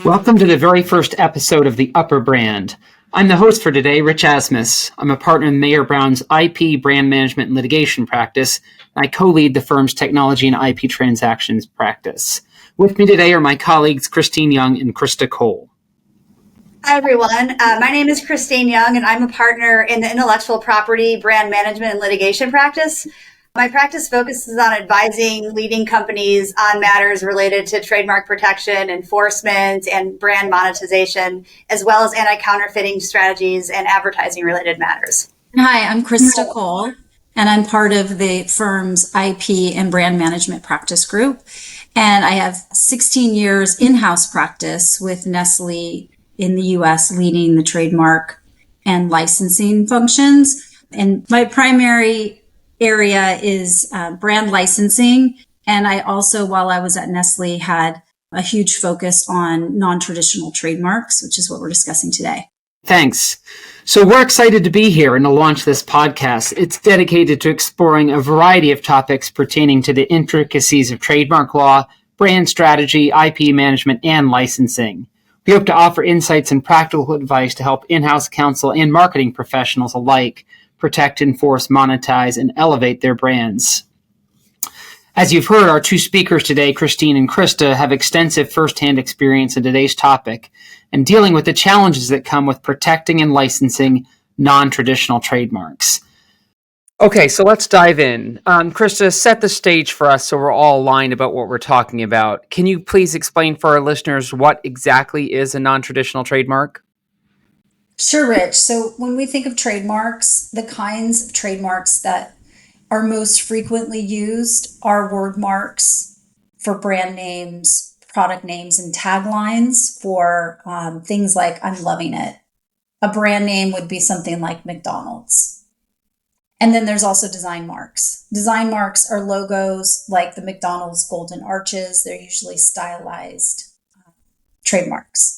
Welcome to the very first episode of The Upper Brand. I'm the host for today, Rich Assmus. I'm a partner in Mayer Brown's IP, brand management, and litigation practice. I co-lead the firm's technology and IP transactions practice. With me today are my colleagues, Kristine Young and Christa Cole. Hi, everyone. My name is Kristine Young, and I'm a partner in the intellectual property, brand management, and litigation practice. My practice focuses on advising leading companies on matters related to trademark protection, enforcement, and brand monetization, as well as anti-counterfeiting strategies and advertising-related matters. Hi, I'm Christa Cole, and I'm part of the firm's IP and brand management practice group. And I have 16 years in-house practice with Nestle in the U.S. leading the trademark and licensing functions. And my primary area is brand licensing. And I also, while I was at Nestle, had a huge focus on non-traditional trademarks, which is what we're discussing today. Thanks. So we're excited to be here and to launch this podcast. It's dedicated to exploring a variety of topics pertaining to the intricacies of trademark law, brand strategy, IP management, and licensing. We hope to offer insights and practical advice to help in-house counsel and marketing professionals alike protect, enforce, monetize, and elevate their brands. As you've heard, our two speakers today, Kristine and Christa, have extensive firsthand experience in today's topic and dealing with the challenges that come with protecting and licensing non-traditional trademarks. Okay, so let's dive in. Christa, set the stage for us so we're all aligned about what we're talking about. Can you please explain for our listeners what exactly is a non-traditional trademark? Sure, Rich. So when we think of trademarks, the kinds of trademarks that are most frequently used are word marks for brand names, product names, and taglines for things like "I'm loving it." A brand name would be something like McDonald's. And then there's also design marks. Design marks are logos like the McDonald's golden arches. They're usually stylized trademarks.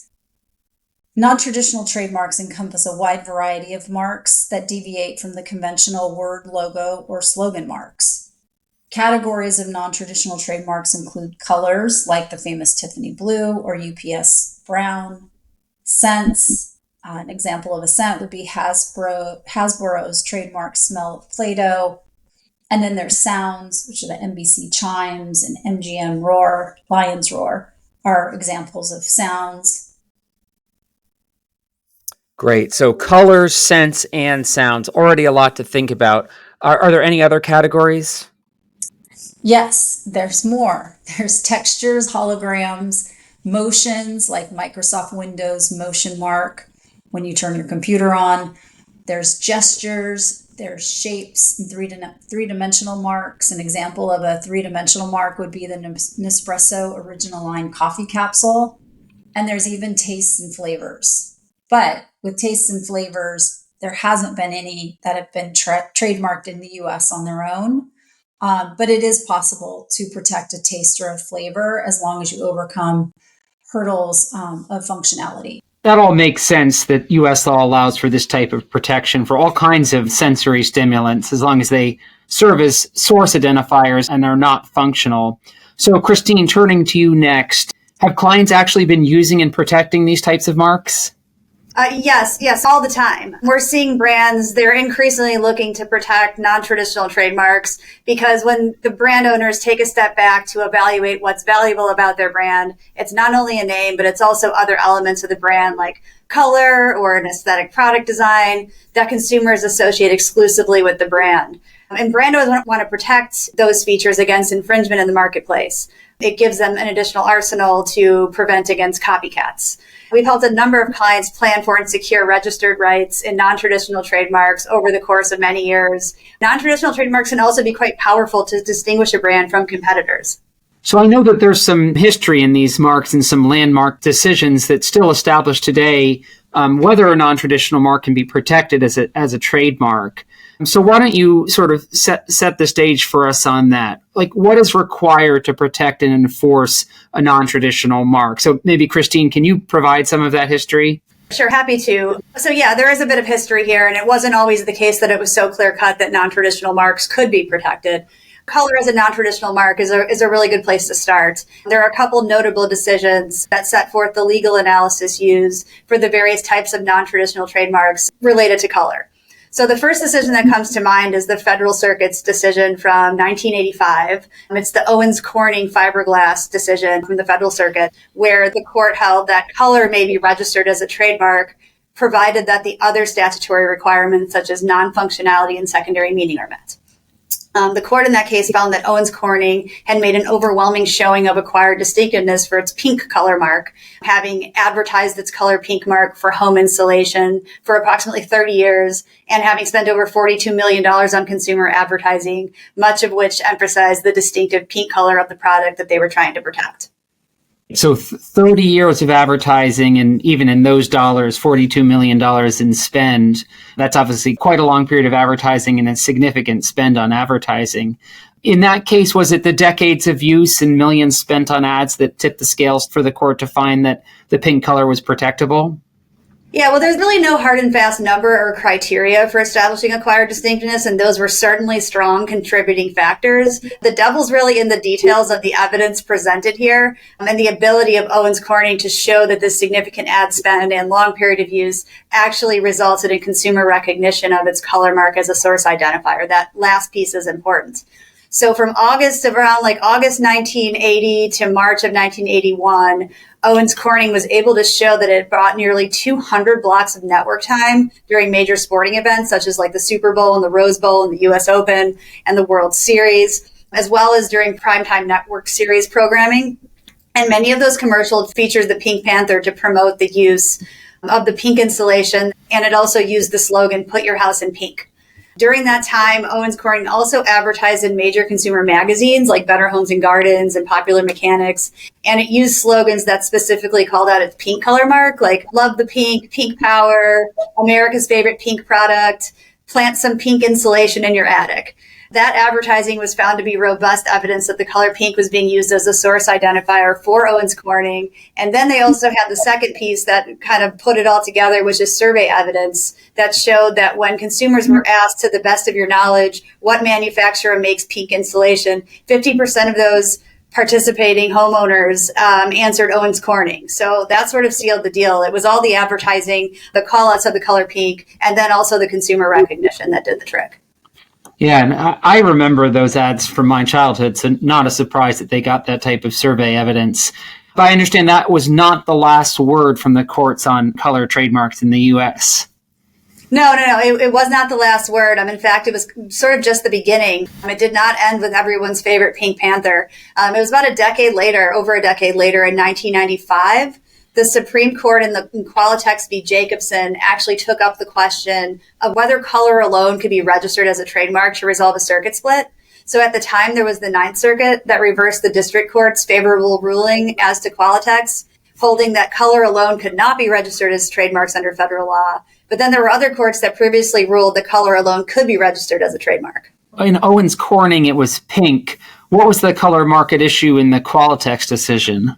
Non-traditional trademarks encompass a wide variety of marks that deviate from the conventional word, logo, or slogan marks. Categories of non-traditional trademarks include colors, like the famous Tiffany blue or UPS brown. Scents, an example of a scent would be Hasbro's trademark smell of Play-Doh. And then there's sounds, which are the NBC chimes and MGM roar, Lion's roar, are examples of sounds. Great. So colors, scents, and sounds. Already a lot to think about. Are there any other categories? Yes, there's more. There's textures, holograms, motions like Microsoft Windows motion mark when you turn your computer on. There's gestures, there's shapes and three-dimensional marks. An example of a three-dimensional mark would be the Nespresso Original Line coffee capsule. And there's even tastes and flavors. But with tastes and flavors, there hasn't been any that have been trademarked in the U.S. on their own. But it is possible to protect a taste or a flavor as long as you overcome hurdles of functionality. That all makes sense that U.S. law allows for this type of protection for all kinds of sensory stimulants as long as they serve as source identifiers and are not functional. So, Kristine, turning to you next, have clients actually been using and protecting these types of marks? Yes, all the time. We're seeing brands, they're increasingly looking to protect non-traditional trademarks because when the brand owners take a step back to evaluate what's valuable about their brand, it's not only a name, but it's also other elements of the brand like color or an aesthetic product design that consumers associate exclusively with the brand. And brand owners want to protect those features against infringement in the marketplace. It gives them an additional arsenal to prevent against copycats. We've helped a number of clients plan for and secure registered rights in non-traditional trademarks over the course of many years. Non-traditional trademarks can also be quite powerful to distinguish a brand from competitors. So I know that there's some history in these marks and some landmark decisions that still establish today whether a non-traditional mark can be protected as a trademark. So why don't you sort of set the stage for us on that? Like, what is required to protect and enforce a non-traditional mark? So maybe, Kristine, can you provide some of that history? Sure, happy to. So yeah, there is a bit of history here, and it wasn't always the case that it was so clear-cut that non-traditional marks could be protected. color as a non-traditional mark is a really good place to start. There are a couple notable decisions that set forth the legal analysis used for the various types of non-traditional trademarks related to color. So the first decision that comes to mind is the Federal Circuit's decision from 1985. It's the Owens-Corning fiberglass decision from the Federal Circuit, where the court held that color may be registered as a trademark provided that the other statutory requirements such as non-functionality and secondary meaning are met. The court in that case found that Owens-Corning had made an overwhelming showing of acquired distinctiveness for its pink color mark, having advertised its color pink mark for home insulation for approximately 30 years and having spent over $42 million on consumer advertising, much of which emphasized the distinctive pink color of the product that they were trying to protect. So 30 years of advertising, and even in those dollars, $42 million in spend, that's obviously quite a long period of advertising and a significant spend on advertising. In that case, was it the decades of use and millions spent on ads that tipped the scales for the court to find that the pink color was protectable? Yeah, well, there's really no hard and fast number or criteria for establishing acquired distinctiveness, and those were certainly strong contributing factors. The devil's really in the details of the evidence presented here and the ability of Owens-Corning to show that this significant ad spend and long period of use actually resulted in consumer recognition of its color mark as a source identifier. That last piece is important. So from August 1980 to March of 1981, Owens-Corning was able to show that it bought nearly 200 blocks of network time during major sporting events, such as like the Super Bowl and the Rose Bowl and the US Open and the World Series, as well as during primetime network series programming. And many of those commercials featured the Pink Panther to promote the use of the pink insulation. And it also used the slogan, "Put your house in pink." During that time, Owens-Corning also advertised in major consumer magazines like Better Homes and Gardens and Popular Mechanics, and it used slogans that specifically called out its pink color mark, like "Love the Pink," "Pink Power," "America's Favorite Pink Product," "Plant some pink insulation in your attic." That advertising was found to be robust evidence that the color pink was being used as a source identifier for Owens-Corning. And then they also had the second piece that kind of put it all together, which is survey evidence that showed that when consumers were asked, to the best of your knowledge, what manufacturer makes pink insulation, 50% of those participating homeowners answered Owens-Corning. So that sort of sealed the deal. It was all the advertising, the call-outs of the color pink, and then also the consumer recognition that did the trick. Yeah, and I remember those ads from my childhood, so not a surprise that they got that type of survey evidence. But I understand that was not the last word from the courts on color trademarks in the U.S. No. It was not the last word. In fact, it was sort of just the beginning. It did not end with everyone's favorite Pink Panther. It was about over a decade later, in 1995, the Supreme Court in Qualitex v. Jacobson actually took up the question of whether color alone could be registered as a trademark to resolve a circuit split. So at the time, there was the Ninth Circuit that reversed the district court's favorable ruling as to Qualitex, holding that color alone could not be registered as trademarks under federal law. But then there were other courts that previously ruled that color alone could be registered as a trademark. In Owens-Corning, it was pink. What was the color market issue in the Qualitex decision?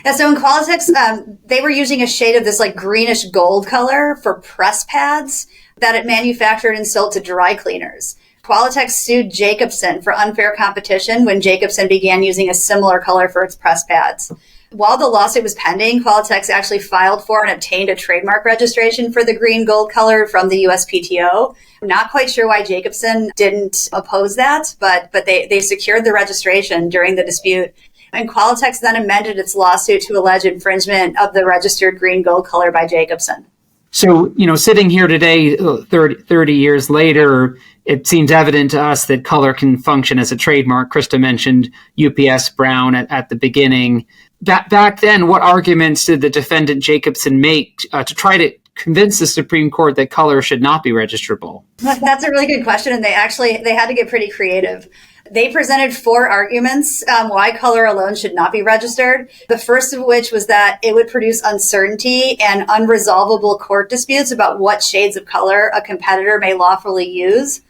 Yeah, so in Qualitex, they were using a shade of this like greenish gold color for press pads that it manufactured and sold to dry cleaners. Qualitex sued Jacobson for unfair competition when Jacobson began using a similar color for its press pads. While the lawsuit was pending, Qualitex actually filed for and obtained a trademark registration for the green gold color from the USPTO. I'm not quite sure why Jacobson didn't oppose that, but they secured the registration during the dispute. And Qualitex then amended its lawsuit to allege infringement of the registered green gold color by Jacobson. So, sitting here today, 30 years later, it seems evident to us that color can function as a trademark. Christa mentioned UPS Brown at the beginning. Back then, what arguments did the defendant Jacobson make to try to convince the Supreme Court that color should not be registrable? That's a really good question, and they had to get pretty creative. They presented 4 arguments why color alone should not be registered. The first of which was that it would produce uncertainty and unresolvable court disputes about what shades of color a competitor may lawfully use.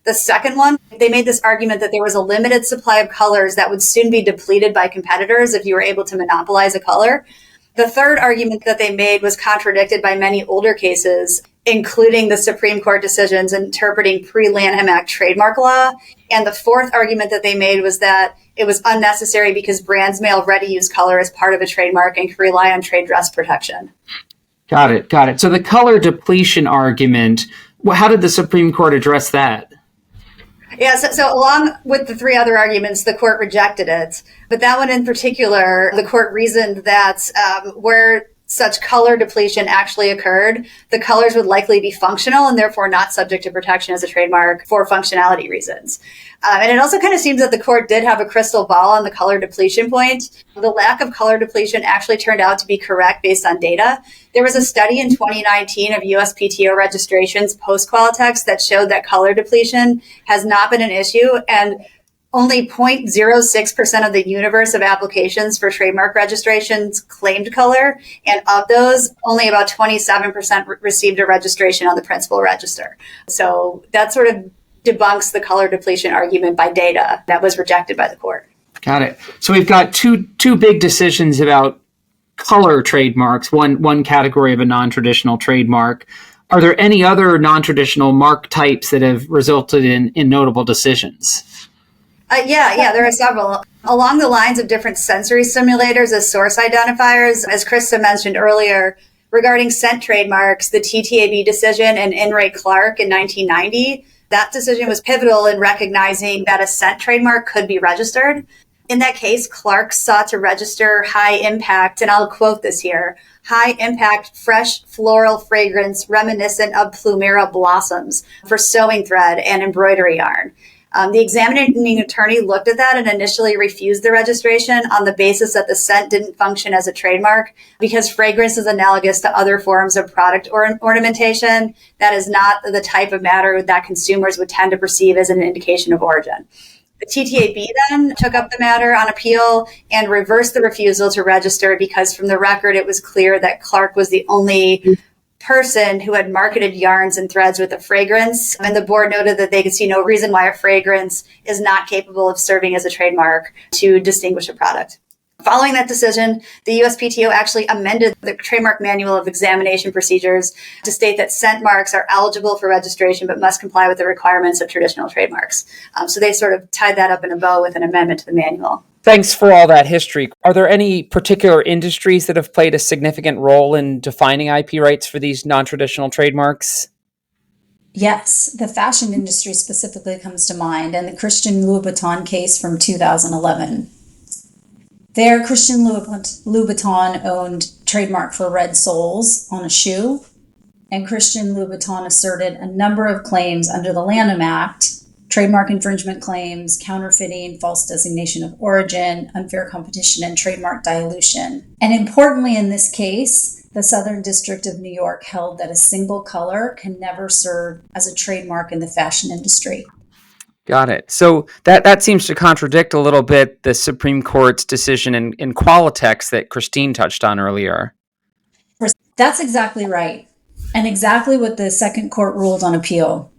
The second one, they made this argument that there was a limited supply of colors that would soon be depleted by competitors if you were able to monopolize a color. The third argument that they made was contradicted by many older cases. including the Supreme Court decisions interpreting pre-Lanham Act trademark law. And the fourth argument that they made was that it was unnecessary because brands may already use color as part of a trademark and can rely on trade dress protection. Got it. So the color depletion argument, how did the Supreme Court address that? Yeah, so along with the three other arguments, the court rejected it. But that one in particular, the court reasoned that where such color depletion actually occurred, the colors would likely be functional and therefore not subject to protection as a trademark for functionality reasons. And it also kind of seems that the court did have a crystal ball on the color depletion point. The lack of color depletion actually turned out to be correct based on data. There was a study in 2019 of USPTO registrations post-Qualitex that showed that color depletion has not been an issue, and only 0.06% of the universe of applications for trademark registrations claimed color. And of those, only about 27% received a registration on the principal register. So that sort of debunks the color depletion argument by data that was rejected by the court. Got it. So we've got two big decisions about color trademarks, one category of a non-traditional trademark. Are there any other non-traditional mark types that have resulted in notable decisions? Yeah, there are several. Along the lines of different sensory simulators as source identifiers, as Christa mentioned earlier, regarding scent trademarks, the TTAB decision and In re Clark in 1990, that decision was pivotal in recognizing that a scent trademark could be registered. In that case, Clark sought to register high impact, and I'll quote this here, high impact fresh floral fragrance reminiscent of plumera blossoms for sewing thread and embroidery yarn. The examining attorney looked at that and initially refused the registration on the basis that the scent didn't function as a trademark because fragrance is analogous to other forms of product ornamentation. That is not the type of matter that consumers would tend to perceive as an indication of origin. The TTAB then took up the matter on appeal and reversed the refusal to register because from the record, it was clear that Clark was the only person who had marketed yarns and threads with a fragrance. And the board noted that they could see no reason why a fragrance is not capable of serving as a trademark to distinguish a product. Following that decision, the USPTO actually amended the Trademark Manual of Examination Procedures to state that scent marks are eligible for registration but must comply with the requirements of traditional trademarks. So they sort of tied that up in a bow with an amendment to the manual. Thanks for all that history. Are there any particular industries that have played a significant role in defining IP rights for these non-traditional trademarks? Yes, the fashion industry specifically comes to mind, and the Christian Louboutin case from 2011. There, Christian Louboutin owned trademark for red soles on a shoe, and Christian Louboutin asserted a number of claims under the Lanham Act, trademark infringement claims, counterfeiting, false designation of origin, unfair competition, and trademark dilution. And importantly in this case, the Southern District of New York held that a single color can never serve as a trademark in the fashion industry. Got it. So that seems to contradict a little bit the Supreme Court's decision in Qualitex that Kristine touched on earlier. That's exactly right, and exactly what the Second Court ruled on appeal.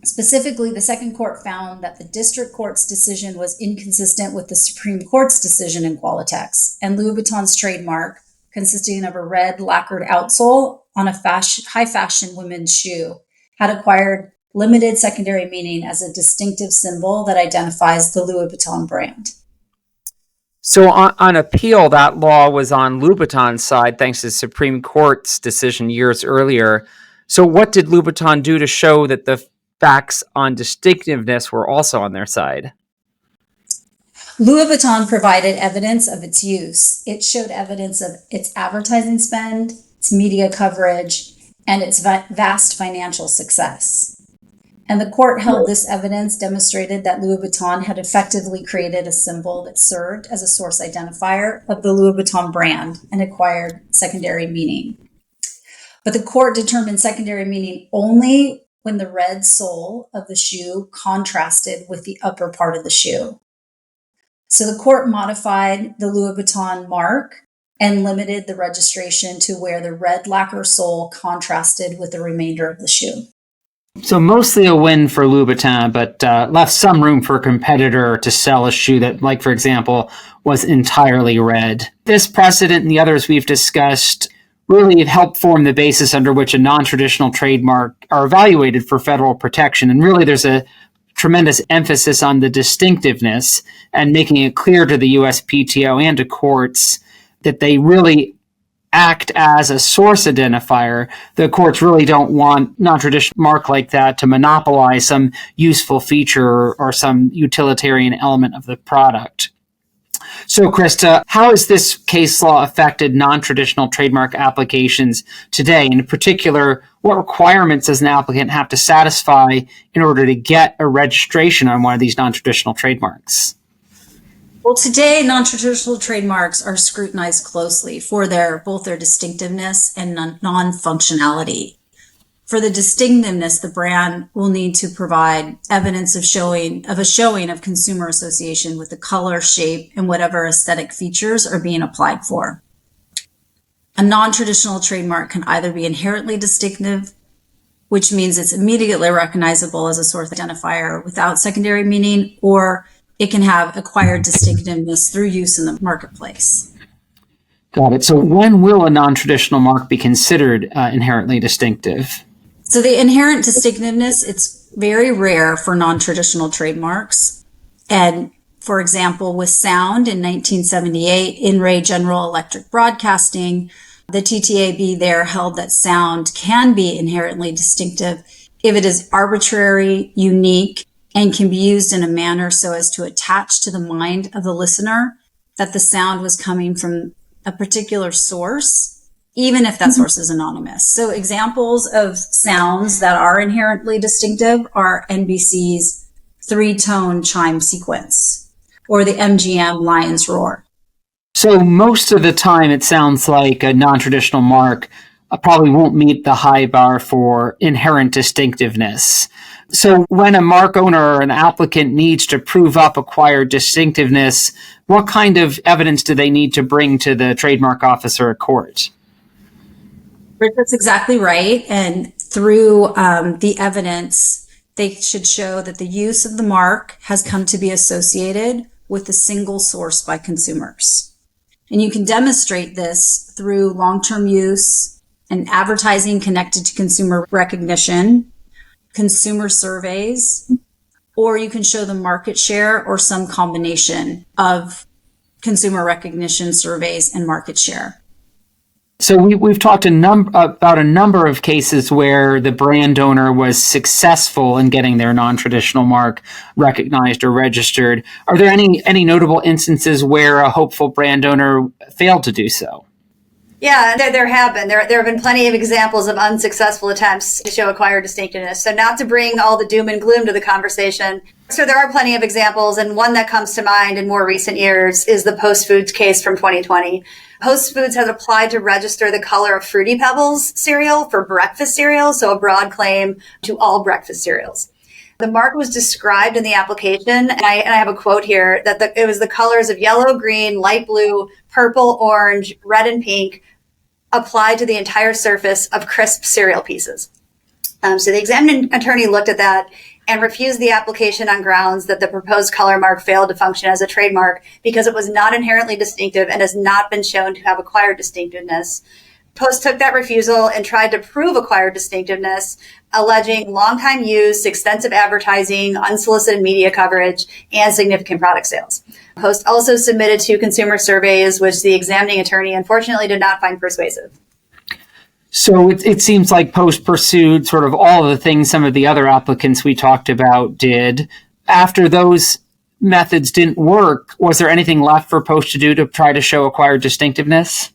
Specifically, the Second Court found that the District Court's decision was inconsistent with the Supreme Court's decision in Qualitex, and Louboutin's trademark, consisting of a red lacquered outsole on a high fashion women's shoe, had acquired limited secondary meaning as a distinctive symbol that identifies the Louboutin brand. So on appeal, that law was on Louboutin's side thanks to the Supreme Court's decision years earlier. So what did Louboutin do to show that the facts on distinctiveness were also on their side? Louboutin provided evidence of its use. It showed evidence of its advertising spend, its media coverage, and its vast financial success. And the court held this evidence demonstrated that Louboutin had effectively created a symbol that served as a source identifier of the Louboutin brand and acquired secondary meaning. But the court determined secondary meaning only when the red sole of the shoe contrasted with the upper part of the shoe. So the court modified the Louboutin mark and limited the registration to where the red lacquer sole contrasted with the remainder of the shoe. So mostly a win for Louboutin, but left some room for a competitor to sell a shoe that, like, for example, was entirely red. This precedent and the others we've discussed really help form the basis under which a non-traditional trademark are evaluated for federal protection. And really, there's a tremendous emphasis on the distinctiveness and making it clear to the USPTO and to courts that they really act as a source identifier. The courts really don't want non-traditional mark like that to monopolize some useful feature or some utilitarian element of the product. So, Christa, how has this case law affected non-traditional trademark applications today? In particular, what requirements does an applicant have to satisfy in order to get a registration on one of these non-traditional trademarks? Well, today, non-traditional trademarks are scrutinized closely for both their distinctiveness and non-functionality. For the distinctiveness, the brand will need to provide evidence of a showing of consumer association with the color, shape, and whatever aesthetic features are being applied for. A non-traditional trademark can either be inherently distinctive, which means it's immediately recognizable as a source identifier without secondary meaning, or it can have acquired distinctiveness through use in the marketplace. Got it. So when will a non-traditional mark be considered inherently distinctive? So the inherent distinctiveness, it's very rare for non-traditional trademarks. And for example, with sound in 1978, in Ray General Electric Broadcasting, the TTAB there held that sound can be inherently distinctive if it is arbitrary, unique, and can be used in a manner so as to attach to the mind of the listener that the sound was coming from a particular source, even if that source is anonymous. So examples of sounds that are inherently distinctive are NBC's 3-tone chime sequence or the MGM lion's roar. So most of the time, it sounds like a non-traditional mark probably won't meet the high bar for inherent distinctiveness. So when a mark owner or an applicant needs to prove up acquired distinctiveness, what kind of evidence do they need to bring to the trademark office or a court? That's exactly right. And through the evidence, they should show that the use of the mark has come to be associated with a single source by consumers. And you can demonstrate this through long-term use and advertising connected to consumer recognition, consumer surveys, or you can show the market share or some combination of consumer recognition surveys and market share. So we've talked about a number of cases where the brand owner was successful in getting their non-traditional mark recognized or registered. Are there any notable instances where a hopeful brand owner failed to do so? Yeah, there have been. There have been plenty of examples of unsuccessful attempts to show acquired distinctiveness. So not to bring all the doom and gloom to the conversation. So there are plenty of examples, and one that comes to mind in more recent years is the Post Foods case from 2020. Post Foods has applied to register the color of Fruity Pebbles cereal for breakfast cereal, so a broad claim to all breakfast cereals. The mark was described in the application, and I have a quote here, that it was the colors of yellow, green, light blue, purple, orange, red, and pink applied to the entire surface of crisp cereal pieces. So the examining attorney looked at that and refused the application on grounds that the proposed color mark failed to function as a trademark because it was not inherently distinctive and has not been shown to have acquired distinctiveness. Post took that refusal and tried to prove acquired distinctiveness, alleging long time use, extensive advertising, unsolicited media coverage, and significant product sales. Post also submitted 2 consumer surveys, which the examining attorney unfortunately did not find persuasive. So it seems like Post pursued sort of all of the things some of the other applicants we talked about did. After those methods didn't work, was there anything left for Post to do to try to show acquired distinctiveness?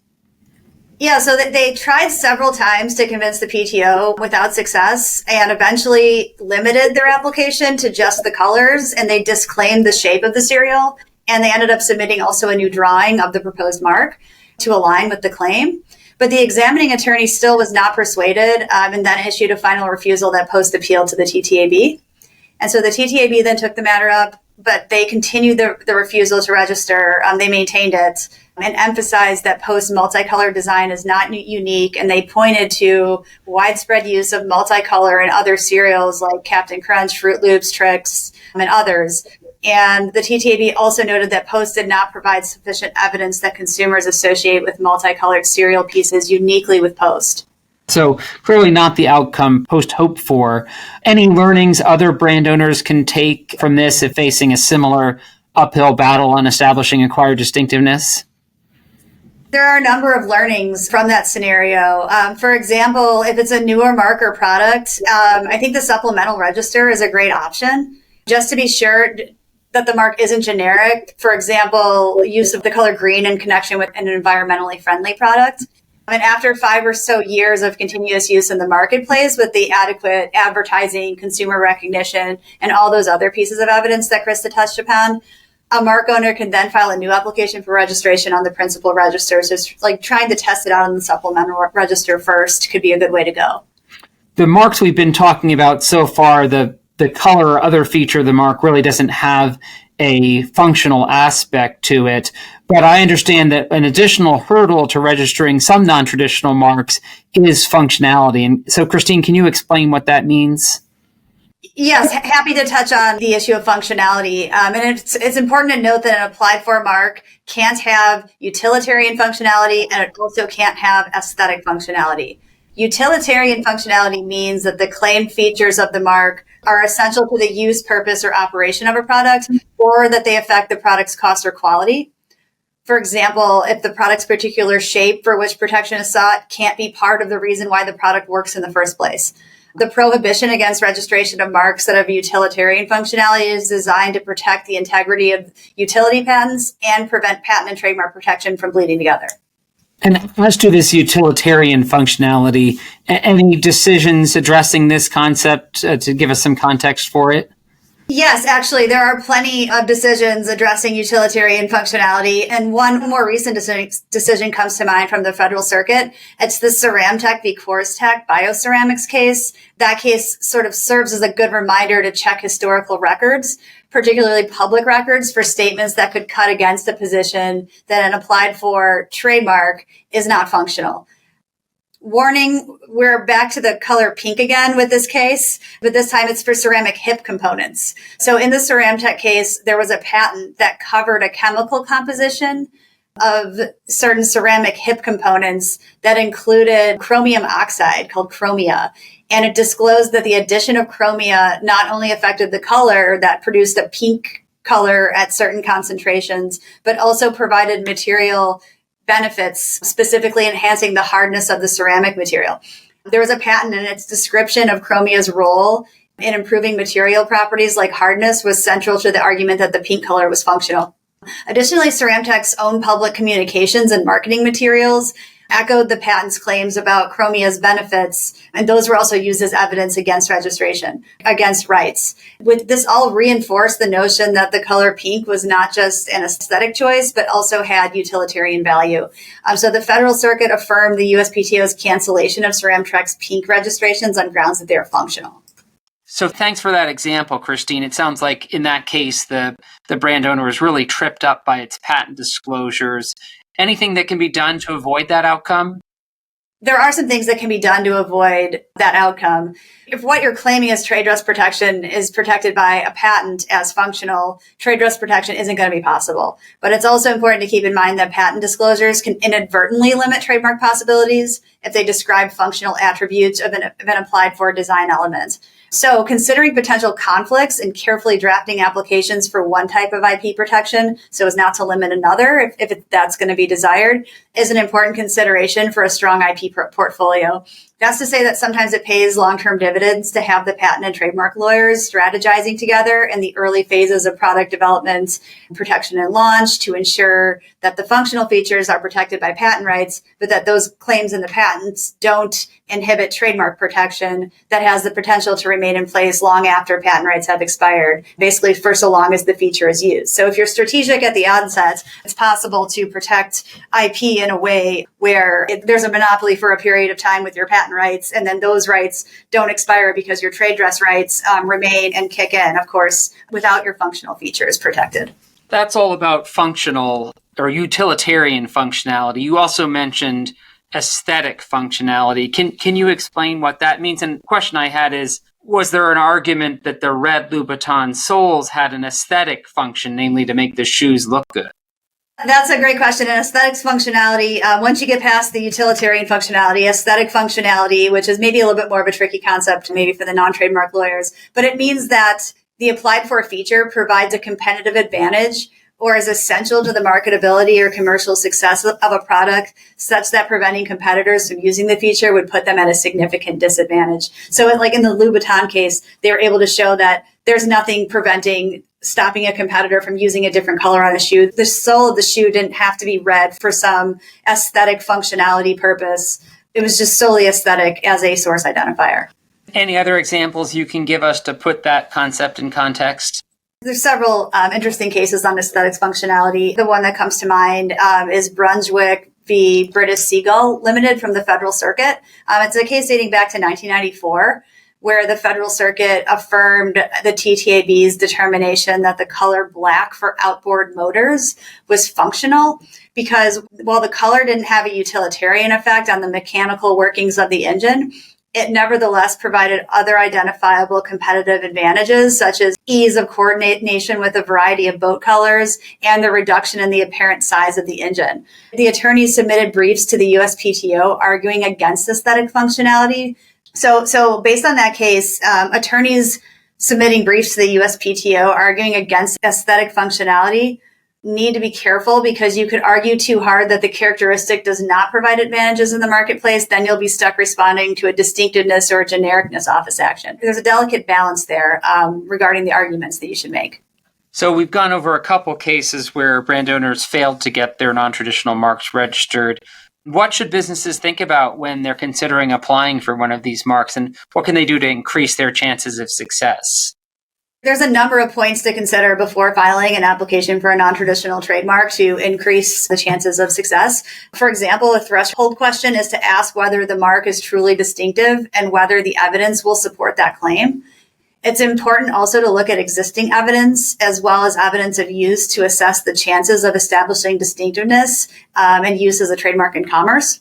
Yeah, so they tried several times to convince the PTO without success and eventually limited their application to just the colors, and they disclaimed the shape of the cereal. And they ended up submitting also a new drawing of the proposed mark to align with the claim. But the examining attorney still was not persuaded and then issued a final refusal that Post appealed to the TTAB. And so the TTAB then took the matter up, but they continued the refusal to register. They maintained it and emphasized that Post's multicolor design is not unique. And they pointed to widespread use of multicolor in other cereals like Captain Crunch, Fruit Loops, Trix, and others. And the TTAB also noted that Post did not provide sufficient evidence that consumers associate with multicolored cereal pieces uniquely with Post. So clearly not the outcome Post hoped for. Any learnings other brand owners can take from this if facing a similar uphill battle on establishing acquired distinctiveness? There are a number of learnings from that scenario. For example, if it's a newer marker product, I think the supplemental register is a great option, just to be sure that the mark isn't generic. For example, use of the color green in connection with an environmentally friendly product. And after 5 or so years of continuous use in the marketplace with the adequate advertising, consumer recognition, and all those other pieces of evidence that Christa touched upon, a mark owner can then file a new application for registration on the principal register. So it's like trying to test it out on the supplemental register first could be a good way to go. The marks we've been talking about so far, the color or other feature of the mark really doesn't have a functional aspect to it. But I understand that an additional hurdle to registering some non-traditional marks is functionality. And so, Kristine, can you explain what that means? Yes, happy to touch on the issue of functionality. And it's important to note that an applied for mark can't have utilitarian functionality, and it also can't have aesthetic functionality. Utilitarian functionality means that the claimed features of the mark are essential to the use, purpose, or operation of a product, or that they affect the product's cost or quality. For example, if the product's particular shape for which protection is sought can't be part of the reason why the product works in the first place. The prohibition against registration of marks that have utilitarian functionality is designed to protect the integrity of utility patents and prevent patent and trademark protection from bleeding together. And as to this utilitarian functionality, any decisions addressing this concept to give us some context for it? Yes, actually, there are plenty of decisions addressing utilitarian functionality. And one more recent decision comes to mind from the Federal Circuit. It's the Ceramtech v. Corstech bioceramics case. That case sort of serves as a good reminder to check historical records, particularly public records, for statements that could cut against the position that an applied for trademark is not functional. Warning, we're back to the color pink again with this case, but this time it's for ceramic hip components. So in the Ceramtech case, there was a patent that covered a chemical composition of certain ceramic hip components that included chromium oxide called chromia. And it disclosed that the addition of chromia not only affected the color that produced a pink color at certain concentrations, but also provided material benefits, specifically enhancing the hardness of the ceramic material. There was a patent and its description of chromia's role in improving material properties like hardness was central to the argument that the pink color was functional. Additionally, Ceramtech's own public communications and marketing materials echoed the patent's claims about chromia's benefits, and those were also used as evidence against registration, against rights. With this all reinforced the notion that the color pink was not just an aesthetic choice, but also had utilitarian value. So the Federal Circuit affirmed the USPTO's cancellation of Ceramtech's pink registrations on grounds that they are functional. So thanks for that example, Kristine. It sounds like in that case, the brand owner was really tripped up by its patent disclosures. Anything that can be done to avoid that outcome? There are some things that can be done to avoid that outcome. If what you're claiming as trade dress protection is protected by a patent as functional, trade dress protection isn't going to be possible. But it's also important to keep in mind that patent disclosures can inadvertently limit trademark possibilities if they describe functional attributes of an applied for design element. So considering potential conflicts and carefully drafting applications for one type of IP protection so as not to limit another, if that's going to be desired, is an important consideration for a strong IP portfolio. That's to say that sometimes it pays long-term dividends to have the patent and trademark lawyers strategizing together in the early phases of product development, protection, and launch to ensure that the functional features are protected by patent rights, but that those claims in the patents don't inhibit trademark protection that has the potential to remain in place long after patent rights have expired, basically for so long as the feature is used. So if you're strategic at the onset, it's possible to protect IP in a way where there's a monopoly for a period of time with your patent rights, and then those rights don't expire because your trade dress rights remain and kick in, of course, without your functional features protected. That's all about functional or utilitarian functionality. You also mentioned aesthetic functionality. Can you explain what that means? And the question I had is, Was there an argument that the red Louboutin soles had an aesthetic function, namely to make the shoes look good? That's a great question. And aesthetics functionality, once you get past the utilitarian functionality, aesthetic functionality, which is maybe a little bit more of a tricky concept, maybe for the non-trademark lawyers, but it means that the applied for feature provides a competitive advantage or is essential to the marketability or commercial success of a product, such that preventing competitors from using the feature would put them at a significant disadvantage. So like in the Louboutin case, they were able to show that there's nothing stopping a competitor from using a different color on a shoe. The sole of the shoe didn't have to be red for some aesthetic functionality purpose. It was just solely aesthetic as a source identifier. Any other examples you can give us to put that concept in context? There's several interesting cases on aesthetics functionality. The one that comes to mind is Brunswick v. British Seagull Limited from the Federal Circuit. It's a case dating back to 1994, where the Federal Circuit affirmed the TTAB's determination that the color black for outboard motors was functional because while the color didn't have a utilitarian effect on the mechanical workings of the engine, it nevertheless provided other identifiable competitive advantages, such as ease of coordination with a variety of boat colors and the reduction in the apparent size of the engine. The attorneys submitted briefs to the USPTO arguing against aesthetic functionality. So based on that case, attorneys submitting briefs to the USPTO arguing against aesthetic functionality need to be careful because you could argue too hard that the characteristic does not provide advantages in the marketplace. Then you'll be stuck responding to a distinctiveness or a genericness office action. There's a delicate balance there regarding the arguments that you should make. So we've gone over a couple cases where brand owners failed to get their non-traditional marks registered. What should businesses think about when they're considering applying for one of these marks, and what can they do to increase their chances of success? There's a number of points to consider before filing an application for a non-traditional trademark to increase the chances of success. For example, a threshold question is to ask whether the mark is truly distinctive and whether the evidence will support that claim. It's important also to look at existing evidence as well as evidence of use to assess the chances of establishing distinctiveness and use as a trademark in commerce.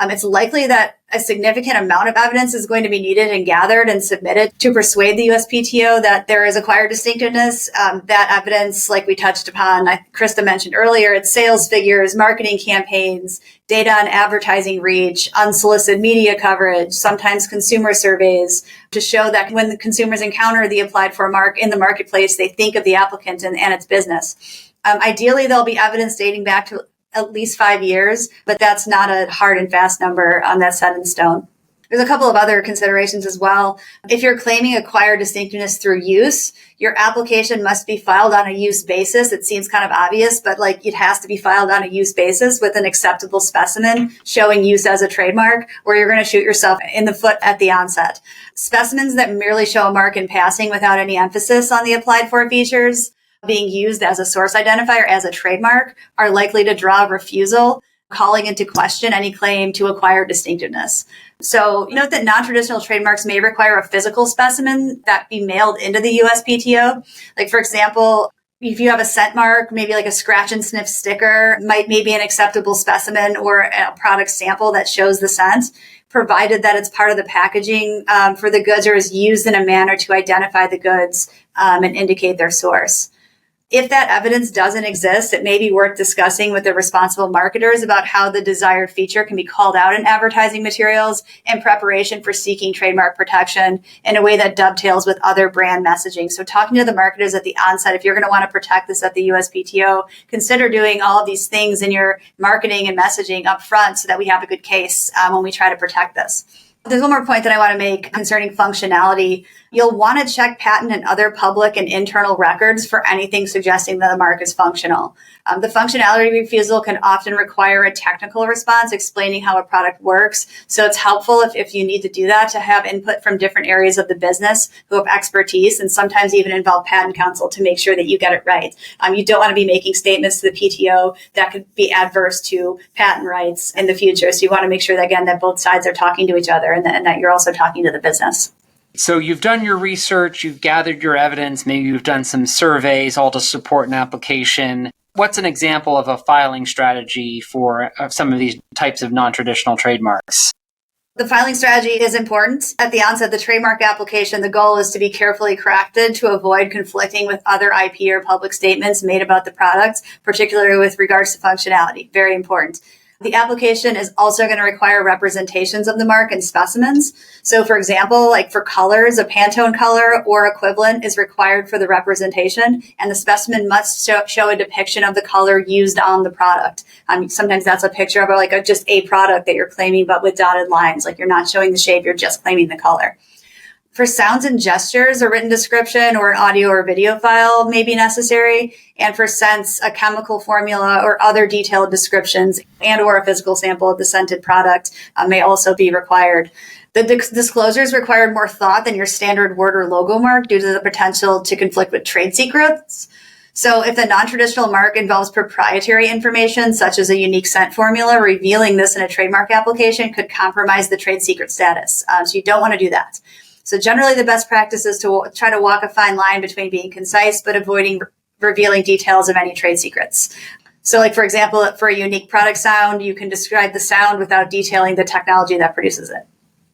It's likely that a significant amount of evidence is going to be needed and gathered and submitted to persuade the USPTO that there is acquired distinctiveness. That evidence, like we touched upon, Christa mentioned earlier, it's sales figures, marketing campaigns, data on advertising reach, unsolicited media coverage, sometimes consumer surveys to show that when the consumers encounter the applied for mark in the marketplace, they think of the applicant and its business. Ideally, there'll be evidence dating back to at least 5 years, but that's not a hard and fast number that's set in stone. There's a couple of other considerations as well. If you're claiming acquired distinctiveness through use, your application must be filed on a use basis. It seems kind of obvious, but it has to be filed on a use basis with an acceptable specimen showing use as a trademark, or you're going to shoot yourself in the foot at the onset. Specimens that merely show a mark in passing without any emphasis on the applied for features being used as a source identifier as a trademark are likely to draw a refusal, calling into question any claim to acquire distinctiveness. So note that non-traditional trademarks may require a physical specimen that be mailed into the USPTO. Like, for example, if you have a scent mark, maybe like a scratch and sniff sticker might be an acceptable specimen or a product sample that shows the scent, provided that it's part of the packaging for the goods or is used in a manner to identify the goods and indicate their source. If that evidence doesn't exist, it may be worth discussing with the responsible marketers about how the desired feature can be called out in advertising materials in preparation for seeking trademark protection in a way that dovetails with other brand messaging. So talking to the marketers at the onset, if you're going to want to protect this at the USPTO, consider doing all of these things in your marketing and messaging up front so that we have a good case when we try to protect this. There's one more point that I want to make concerning functionality. You'll want to check patent and other public and internal records for anything suggesting that the mark is functional. The functionality refusal can often require a technical response explaining how a product works. So it's helpful if you need to do that to have input from different areas of the business who have expertise and sometimes even involve patent counsel to make sure that you get it right. You don't want to be making statements to the PTO that could be adverse to patent rights in the future. So you want to make sure that, again, that both sides are talking to each other and that you're also talking to the business. So you've done your research, you've gathered your evidence, maybe you've done some surveys, all to support an application. What's an example of a filing strategy for some of these types of non-traditional trademarks? The filing strategy is important. At the onset of the trademark application, the goal is to be carefully crafted to avoid conflicting with other IP or public statements made about the product, particularly with regards to functionality. Very important. The application is also going to require representations of the mark and specimens. So for example, like for colors, a Pantone color or equivalent is required for the representation, and the specimen must show a depiction of the color used on the product. Sometimes that's a picture of just a product that you're claiming, but with dotted lines, like you're not showing the shape, you're just claiming the color. For sounds and gestures, a written description or an audio or video file may be necessary. And for scents, a chemical formula or other detailed descriptions and or a physical sample of the scented product may also be required. The disclosures required more thought than your standard word or logo mark due to the potential to conflict with trade secrets. So if the non-traditional mark involves proprietary information, such as a unique scent formula, revealing this in a trademark application could compromise the trade secret status. So you don't want to do that. So generally, the best practice is to try to walk a fine line between being concise but avoiding revealing details of any trade secrets. So like, for example, for a unique product sound, you can describe the sound without detailing the technology that produces it.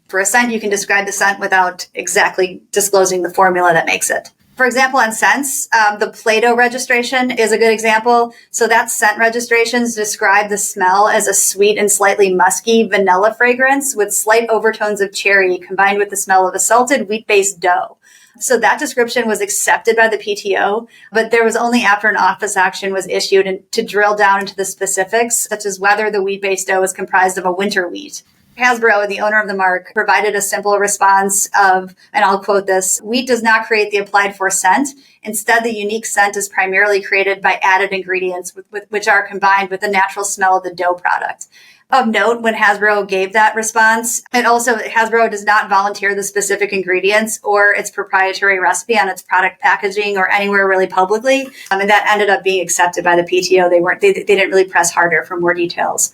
For a scent, you can describe the scent without exactly disclosing the formula that makes it. For example, on scents, the Play-Doh registration is a good example. So that scent registrations describe the smell as a sweet and slightly musky vanilla fragrance with slight overtones of cherry combined with the smell of a salted wheat-based dough. So that description was accepted by the PTO, but there was only after an office action was issued and to drill down into the specifics, such as whether the wheat-based dough is comprised of a winter wheat. Hasbro, the owner of the mark, provided a simple response of, and I'll quote this, "Wheat does not create the applied for scent. Instead, the unique scent is primarily created by added ingredients which are combined with the natural smell of the dough product." Of note, when Hasbro gave that response, and also Hasbro does not volunteer the specific ingredients or its proprietary recipe on its product packaging or anywhere really publicly, and that ended up being accepted by the PTO. They didn't really press harder for more details.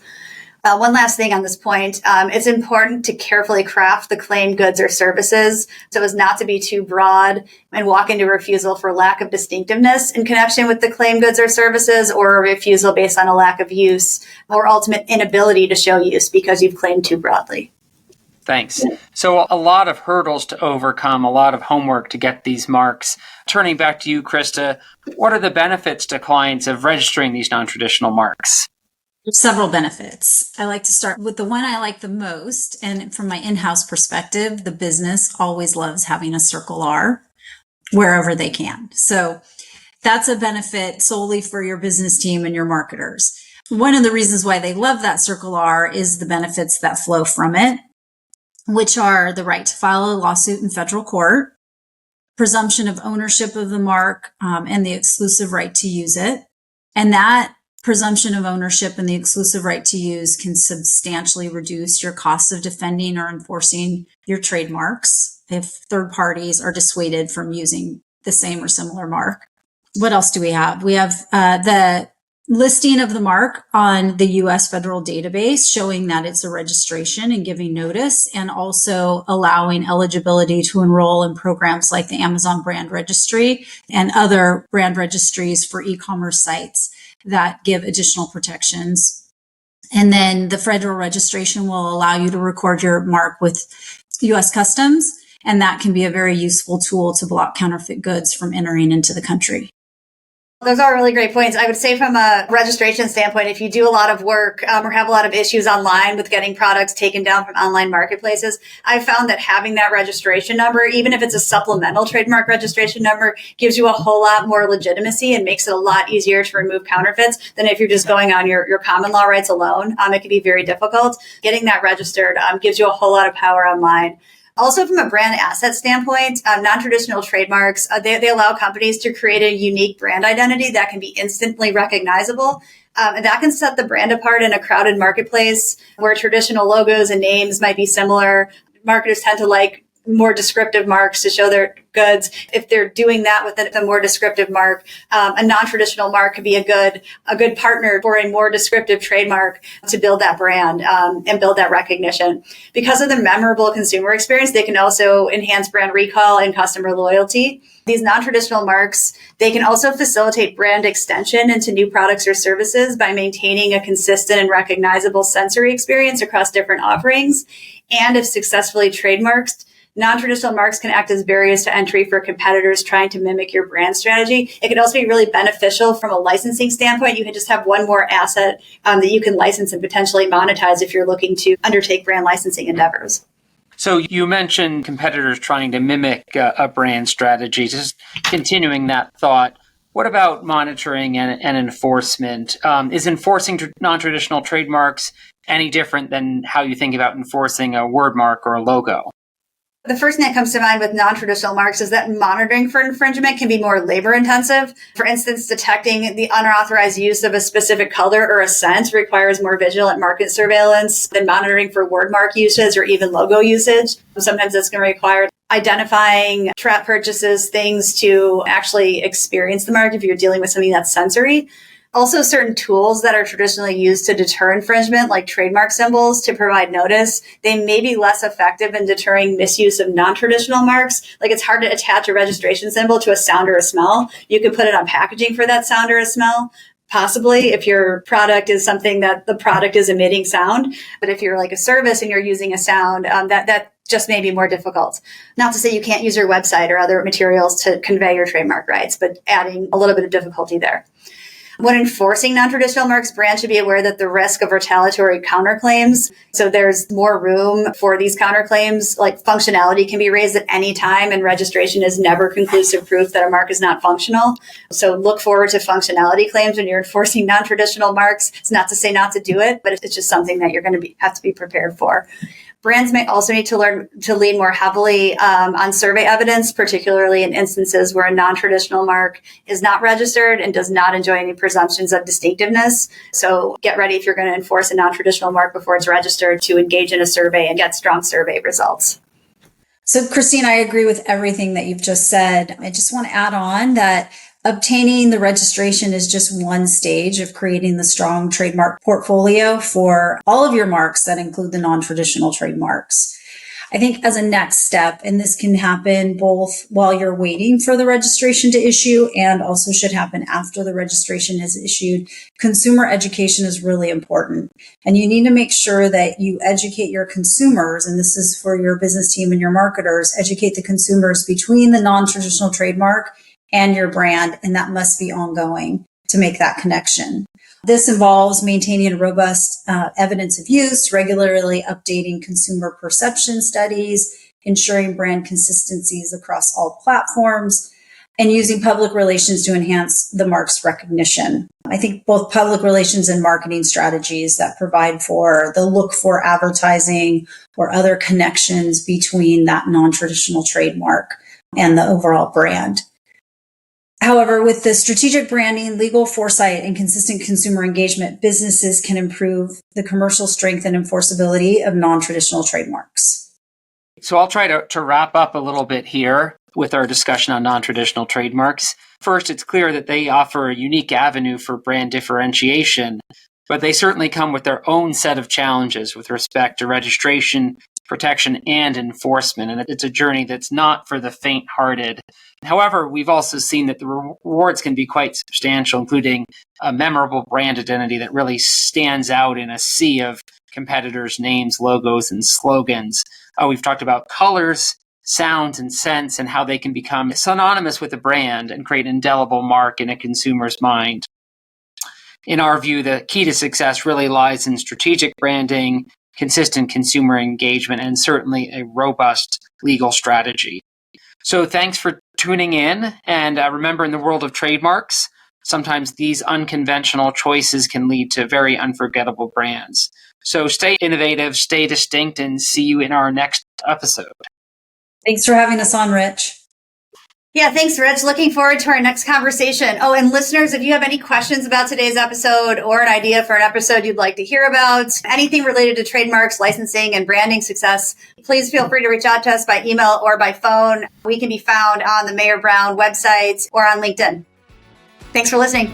One last thing on this point, it's important to carefully craft the claimed goods or services so as not to be too broad and walk into refusal for lack of distinctiveness in connection with the claimed goods or services, or a refusal based on a lack of use or ultimate inability to show use because you've claimed too broadly. Thanks. So a lot of hurdles to overcome, a lot of homework to get these marks. Turning back to you, Christa, what are the benefits to clients of registering these non-traditional marks? There's several benefits. I like to start with the one I like the most. And from my in-house perspective, the business always loves having a Circle R wherever they can. So that's a benefit solely for your business team and your marketers. One of the reasons why they love that Circle R is the benefits that flow from it, which are the right to file a lawsuit in federal court, presumption of ownership of the mark, and the exclusive right to use it. And that presumption of ownership and the exclusive right to use can substantially reduce your costs of defending or enforcing your trademarks if third parties are dissuaded from using the same or similar mark. What else do we have? We have the listing of the mark on the U.S. federal database, showing that it's a registration and giving notice, and also allowing eligibility to enroll in programs like the Amazon Brand Registry and other brand registries for e-commerce sites that give additional protections. And then the federal registration will allow you to record your mark with U.S. Customs, and that can be a very useful tool to block counterfeit goods from entering into the country. Those are really great points. I would say from a registration standpoint, if you do a lot of work or have a lot of issues online with getting products taken down from online marketplaces, I've found that having that registration number, even if it's a supplemental trademark registration number, gives you a whole lot more legitimacy and makes it a lot easier to remove counterfeits than if you're just going on your common law rights alone. It can be very difficult. Getting that registered gives you a whole lot of power online. Also, from a brand asset standpoint, non-traditional trademarks, they allow companies to create a unique brand identity that can be instantly recognizable. And that can set the brand apart in a crowded marketplace where traditional logos and names might be similar. Marketers tend to like more descriptive marks to show their goods. If they're doing that with a more descriptive mark, a non-traditional mark could be a good partner for a more descriptive trademark to build that brand and build that recognition. Because of the memorable consumer experience, they can also enhance brand recall and customer loyalty. These non-traditional marks, they can also facilitate brand extension into new products or services by maintaining a consistent and recognizable sensory experience across different offerings. and if successfully trademarked, non-traditional marks can act as barriers to entry for competitors trying to mimic your brand strategy. It can also be really beneficial from a licensing standpoint. You can just have one more asset that you can license and potentially monetize if you're looking to undertake brand licensing endeavors. So you mentioned competitors trying to mimic a brand strategy. Just continuing that thought, what about monitoring and enforcement? Is enforcing non-traditional trademarks any different than how you think about enforcing a word mark or a logo? The first thing that comes to mind with non-traditional marks is that monitoring for infringement can be more labor intensive. For instance, detecting the unauthorized use of a specific color or a scent requires more vigilant market surveillance than monitoring for word mark usage or even logo usage. Sometimes that's going to require identifying trap purchases, things to actually experience the mark if you're dealing with something that's sensory. Also, certain tools that are traditionally used to deter infringement, like trademark symbols to provide notice, they may be less effective in deterring misuse of non-traditional marks. Like it's hard to attach a registration symbol to a sound or a smell. You could put it on packaging for that sound or a smell. Possibly if your product is something that the product is emitting sound. But if you're like a service and you're using a sound, that just may be more difficult. Not to say you can't use your website or other materials to convey your trademark rights, but adding a little bit of difficulty there. When enforcing non-traditional marks, brands should be aware that the risk of retaliatory counterclaims. So there's more room for these counterclaims, like functionality can be raised at any time and registration is never conclusive proof that a mark is not functional. So look forward to functionality claims when you're enforcing non-traditional marks. It's not to say not to do it, but it's just something that you're going to have to be prepared for. Brands may also need to learn to lean more heavily on survey evidence, particularly in instances where a non-traditional mark is not registered and does not enjoy any presumptions of distinctiveness. So get ready if you're going to enforce a non-traditional mark before it's registered to engage in a survey and get strong survey results. So, Kristine, I agree with everything that you've just said. I just want to add on that obtaining the registration is just one stage of creating the strong trademark portfolio for all of your marks that include the non-traditional trademarks. I think as a next step, and this can happen both while you're waiting for the registration to issue and also should happen after the registration is issued, consumer education is really important. And you need to make sure that you educate your consumers, and this is for your business team and your marketers, educate the consumers between the non-traditional trademark and your brand, and that must be ongoing to make that connection. This involves maintaining a robust evidence of use, regularly updating consumer perception studies, ensuring brand consistencies across all platforms, and using public relations to enhance the mark's recognition. I think both public relations and marketing strategies that provide for the look for advertising or other connections between that non-traditional trademark and the overall brand. However, with the strategic branding, legal foresight, and consistent consumer engagement, businesses can improve the commercial strength and enforceability of non-traditional trademarks. So I'll try to wrap up a little bit here with our discussion on non-traditional trademarks. First, it's clear that they offer a unique avenue for brand differentiation, but they certainly come with their own set of challenges with respect to registration, protection, and enforcement. And it's a journey that's not for the faint-hearted. However, we've also seen that the rewards can be quite substantial, including a memorable brand identity that really stands out in a sea of competitors' names, logos, and slogans. We've talked about colors, sounds, and scents, and how they can become synonymous with a brand and create an indelible mark in a consumer's mind. In our view, the key to success really lies in strategic branding, consistent consumer engagement, and certainly a robust legal strategy. So thanks for tuning in. And remember, in the world of trademarks, sometimes these unconventional choices can lead to very unforgettable brands. So stay innovative, stay distinct, and see you in our next episode. Thanks for having us on, Rich. Yeah, thanks, Rich. Looking forward to our next conversation. Oh, and listeners, if you have any questions about today's episode or an idea for an episode you'd like to hear about, anything related to trademarks, licensing, and branding success, please feel free to reach out to us by email or by phone. We can be found on the Mayer Brown website or on LinkedIn. Thanks for listening.